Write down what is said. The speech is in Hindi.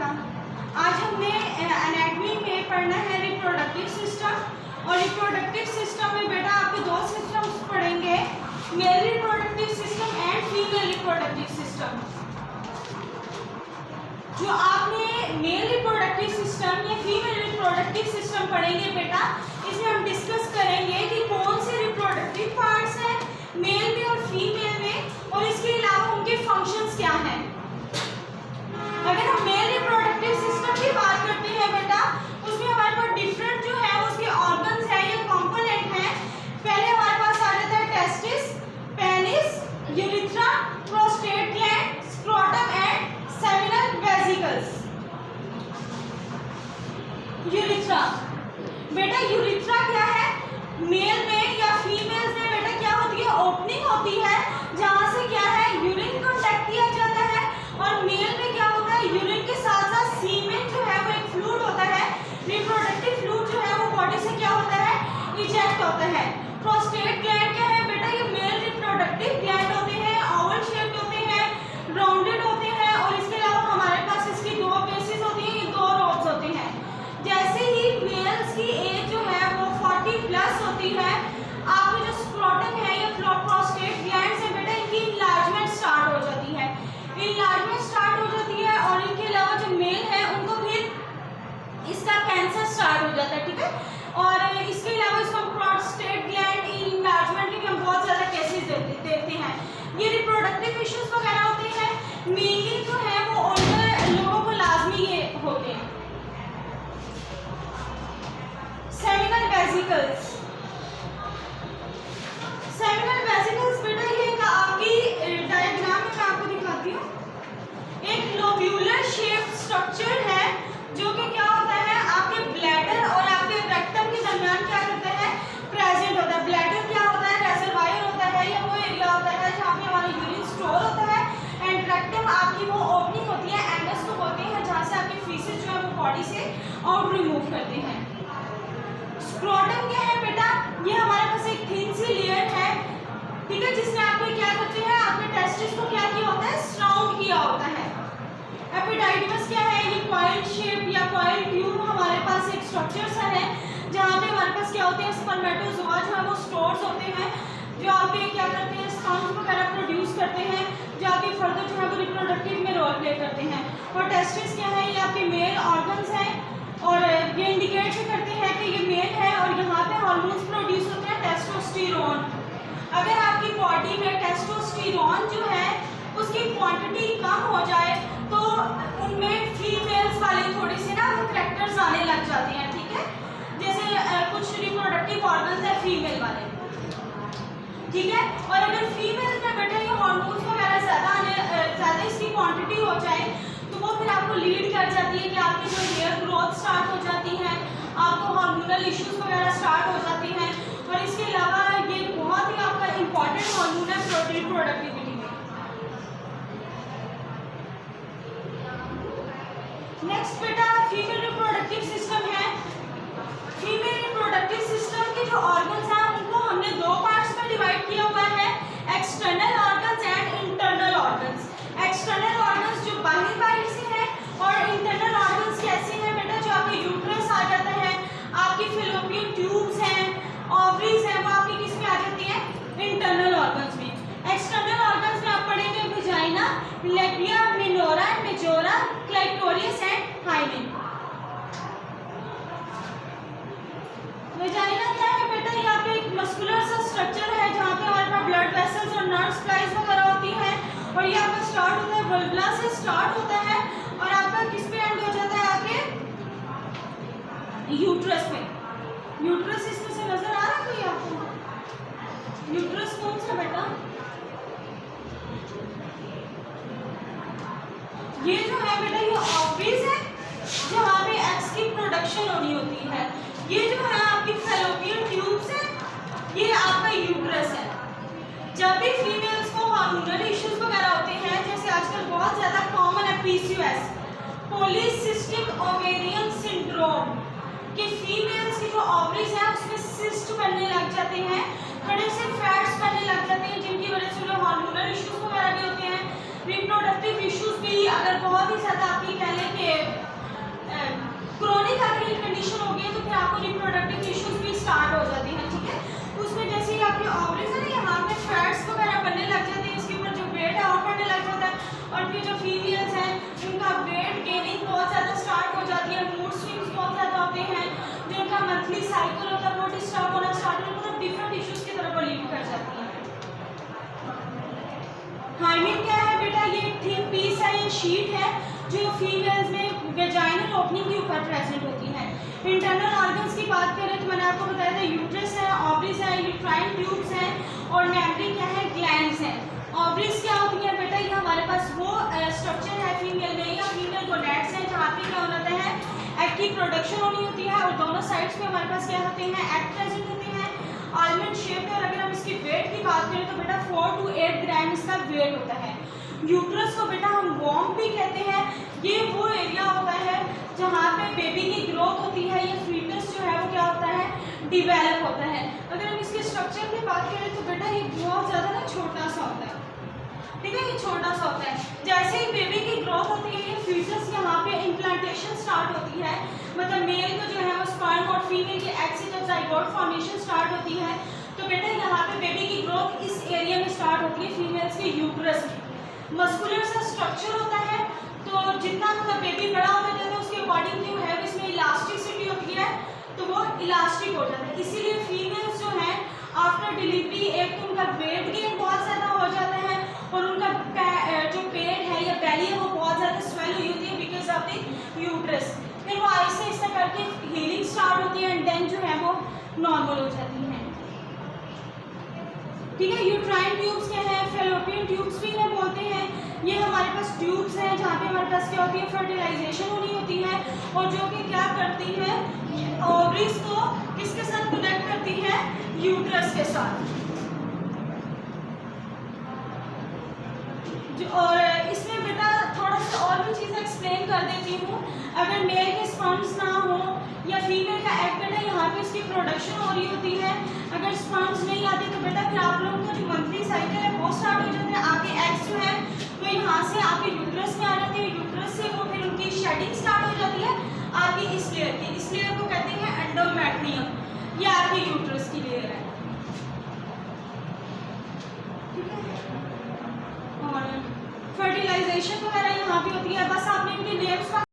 बेटा, आज हमने एनाटॉमी में पढ़ना है रिप्रोडक्टिव सिस्टम। और रिप्रोडक्टिव सिस्टम में बेटा आपको दो सिस्टम्स पढ़ेंगे, male reproductive system and female reproductive system. जो आपने मेल रिप्रोडक्टिव सिस्टम या फीमेल रिप्रोडक्टिव सिस्टम पढ़ेंगे बेटा, इसमें हम डिस्कस करेंगे कि कौन से रिप्रोडक्टिव पार्ट्स हैं मेल में और फीमेल में, और इसके अलावा उनके फंक्शंस क्या हैं। अगर हम मेल रिप्रोडक्टिव सिस्टम की बात करते हैं बेटा, उसमें हमारे पास डिफरेंट जो है उसके ऑर्गन्स हैं या कंपोनेंट हैं। पहले हमारे पास आ जाता है testis, penis, urethra, prostate gland, scrotum and seminal vesicles. Urethra बेटा, यूरिथ्रा क्या है, मेल में या फीमेल में बेटा क्या होती है, ओपनिंग होती है जहां से क्या है यूरिन कांटेक्ट किया जाता है। और मेल में क्या होता है, यूरिन के साथ साथ सीमेन जो है वो एक फ्लूइड होता है, रिप्रोडक्टिव फ्लूइड जो है वो बॉडी से क्या होता है, इजेक्ट होता है। प्रोस्टेट ग्लैंड क्या है बेटा, ये मेल रिप्रोडक्टिव ग्लैंड होते हैं, ओवल शेप्ड होते हैं, राउंडेड होते हैं, और इसके अलावा हमारे पास इसकी दो बेसिस होती है, ये दो रोड्स होते हैं। जैसे ही मेल्स की एज जो है वो 40 प्लस होती है, आपको जो स्क्रोटम है या प्रोस्टेट ग्लैंड से बेटा इनकी इनलार्जमेंट स्टार्ट हो जाती है, इनलार्जमेंट स्टार्ट हो जाती है। और इनके अलावा जो मेल है उनको फिर इसका कैंसर स्टार्ट हो जाता है, ठीक है। और इसके अलावा इसको प्रोस्टेट ग्लैंड इनलार्जमेंट के भी हम बहुत ज़्यादा केसेस देखते हैं। ये रिप्रोडक्टिव इश्यूज वगैरह होते हैं, मेनली जो है वो ओल्डर लोगों को लाजमी ये होते हैं। सेमिनल वेसिकल्स, सेमिनल वेसिकल्स बेटा ये आपकी डायग्राम में मैं आपको दिखाती हूँ। एक लोब्यूलर शेप्ड स्ट्रक्चर है जो कि क्या होता है आपके ब्लैडर और आपके रेक्टम के दरमियान क्या करता है, प्रेजेंट होता है। ब्लैडर क्या होता है, रेजरवायर होता है या वो एरिया होता है जहाँ पे हमारा यूरिन स्टोर होता है। एंड रेक्टम आपकी वो ओपनिंग होती है, एंगस को बोलते हैं, जहाँ से आपकी फीसेस जो है वो बॉडी से आउट रिमूव करते हैं। स्क्रोटम क्या है बेटा, ये हमारे पास एक थिन सी लेयर है, ठीक है, जिसने आपको क्या करते हैं, आपके टेस्टिस को क्या किया होता है, सराउंड किया होता है। एपिडाइडिमस क्या है, ये कॉइल शेप या कॉइल ट्यूब हमारे पास एक स्ट्रक्चर सा है जहाँ पे हमारे पास क्या होते हैं, स्पर्मेटोजोआ जो है वो स्टोर्स होते हैं, जो आपके क्या करते हैं, स्पर्म्स वगैरह प्रोड्यूस करते हैं, जो आपके फर्दर जो है वो रिप्रोडक्टिव में रोल प्ले करते हैं। और टेस्टिस क्या है, ये आपके मेल ऑर्गन्स हैं, और ये इंडिकेट भी करते हैं कि ये मेल है, और यहाँ पे हार्मोन्स प्रोड्यूस होते हैं, टेस्टोस्टेरोन। अगर आपकी बॉडी में टेस्टोस्टेरोन जो है उसकी क्वांटिटी कम हो जाए तो उनमें फीमेल्स वाले थोड़े से ना वो करैक्टर्स आने लग जाते हैं, ठीक है। जैसे कुछ रिप्रोडक्टिव ऑर्गन्स है फीमेल वाले, ठीक है। और अगर फीमेल्स में बेटा ये हार्मोन्स वगैरह ज़्यादा इसकी क्वांटिटी हो जाए तो वो फिर आपको लीड कर जाती है कि आपकी जो हेयर ग्रोथ स्टार्ट हो जाती है, आपको हार्मोनल इश्यूज वगैरह स्टार्ट हो जाती हैं। और इसके अलावा ये बहुत ही आपका इम्पॉर्टेंट हार्मोन है प्रोटीन प्रोडक्टिविटी में। नेक्स्ट बेटा फीमेल रिप्रोडक्टिव सिस्टम है। फीमेल रिप्रोडक्टिव सिस्टम के जो ऑर्गन्स हैं उनको हमने दो पार्ट्स में डिवाइड किया हुआ है, external organs and internal organs. External organs जो बाहर से हैं, और इंटरनल ऑर्गन्स कैसे हैं बेटा, जो आपके यूट्रस आ जाता है, आपकी फिलोपियन ट्यूब्स हैं, ओवरीज हैं, वो आपकी किस में आ जाती है, इंटरनल ऑर्गन्स में। एक्सटर्नल ऑर्गन्स में आप पढ़ेंगे vagina, labia, minora, majora, clitoris and hymen. Vagina क्या है बेटा, ये आपके एक मस्कुलर सा स्ट्रक्चर है जहाँ पे हमारे पास ब्लड वेसल्स और नर्व सप्लाईज वगैरह होती है, और ये आपका स्टार्ट होता है वल्वुला से स्टार्ट होता है, और आपका किस पे एंड हो जाता है, आपके यूट्रस में। यूट्रस इसमें से नजर आ रहा है कोई आपको, यूट्रस कौन सा बेटा, ये जो है बेटा ये ओवरीज है जहाँ पे एग्स की प्रोडक्शन होनी होती है। ये जो है आपकी फैलोपियन ट्यूब्स है, ये आपका यूट्रस है। जब भी फीमेल्स को हार्मोनल इश्यूज वगैरह होते हैं, जैसे आजकल बहुत ज़्यादा कॉमन है पीसीओएस, पॉलीसिस्टिक ओवेरियन सिंड्रोम, कि फीमेल्स की जो ओवरीज है उसमें सिस्ट बनने लग जाते हैं, थोड़े से फैट्स बनने लग जाते हैं, जिनकी वजह से उन्हें हार्मोनल इश्यूज वगैरह भी होते हैं। रिप्रोडक्टिव इश्यूज भी अगर बहुत ही ज़्यादा आपकी कह लें कि मंथली साइकिल होता है वो डिस्टर्ब होना स्टार्ट होता है, मतलब डिफरेंट इश्यूज की तरफ लीड कर जाती है। हाइमेन क्या है बेटा, ये थिन पीस है, ये शीट है जो फीमेल्स में वेजाइनल ओपनिंग के ऊपर प्रेजेंट होती है। इंटरनल ऑर्गन्स की बात करें तो मैंने आपको बताया था यूट्रस है, ओवरीज है, यूट्राइन ट्यूब्स हैं और मेम्ब्रेन क्या है, ग्लैंड्स हैं। ओवरीज क्या होती है बेटा, ये हमारे पास वो स्ट्रक्चर है फीमेल में या फीमेल गोनैड्स हैं जहाँ पे क्या होता है, एग की प्रोडक्शन होनी होती है और दोनों साइड्स पे हमारे पास क्या होते हैं, एग प्रेजेंट होते हैं आलमंड शेप में। और अगर हम इसकी वेट की बात करें तो बेटा 4 to 8 ग्राम इसका वेट होता है। यूट्रस को बेटा हम वॉम्ब भी कहते हैं, ये वो एरिया होता है जहाँ पे बेबी की ग्रोथ होती है, ये फीटस जो है वो क्या होता है, डिवेलप होता है। अगर हम इसके स्ट्रक्चर की बात करें तो बेटा ये बहुत ज़्यादा ना छोटा सा होता है, ठीक है, ये छोटा सा होता है। जैसे ही बेबी की ग्रोथ होती है ये फीटस यहाँ पे इम्प्लांटेशन स्टार्ट होती है, मतलब मेल को जो है वो स्पर्म और फीमेल के एग से जब जाइगोट फॉर्मेशन स्टार्ट होती है तो बेटा यहाँ पे बेबी की ग्रोथ इस एरिया में स्टार्ट होती है फीमेल्स के यूट्रस में। मस्कुलर सा स्ट्रक्चर होता है, तो जितना मतलब बेबी बड़ा होता जाता है उसके अकॉर्डिंग जो है इसमें इलास्टिसिटी होती है, तो वो इलास्टिक हो जाता है। इसीलिए फीमेल्स जो हैं आफ्टर डिलीवरी एक तो उनका वेट गेन बहुत ज़्यादा हो जाता है और उनका जो पेट है या बेली है वो बहुत ज़्यादा स्वेल हुई होती है बिकॉज ऑफ द यूट्रस। फिर वो आहिस्ते आहिस्ते करके हीलिंग स्टार्ट होती है एंड देन जो है वो नॉर्मल हो जाती है, ठीक है। यूट्राइन ट्यूब्स क्या है, फेलोपियन ट्यूब्स भी इन्हें बोलते हैं। ये हमारे पास ट्यूब्स हैं जहाँ पे हमारे पास क्या होती है, फर्टिलाइजेशन होनी होती है और जो कि क्या करती है, ओवरीज को किसके साथ कनेक्ट करती है, यूट्रस के साथ। और इसमें बेटा थोड़ा सा और भी चीज़ें एक्सप्लेन कर देती हूँ। अगर मेल के स्पर्म्स ना हो या फीमेल का एग बेटा यहाँ पे इसकी प्रोडक्शन हो रही होती है, अगर स्पर्म्स नहीं आते तो बेटा फिर आप लोगों का जो मंथली साइकिल है वो स्टार्ट हो जाता है। आपके एग्स जो है वो यहाँ से आपके यूट्रस में आ जाते हैं, यूट्रस से वो फिर उनकी शेडिंग स्टार्ट हो जाती है आपकी इस लेयर की। इस लेयर को कहते हैं एंडोमेट्रियम, ये आपके यूट्रस की लेयर है, ठीक है। और फर्टिलाइजेशन वगैरह यहाँ पे होती है। बस आपने इनके नेम्स का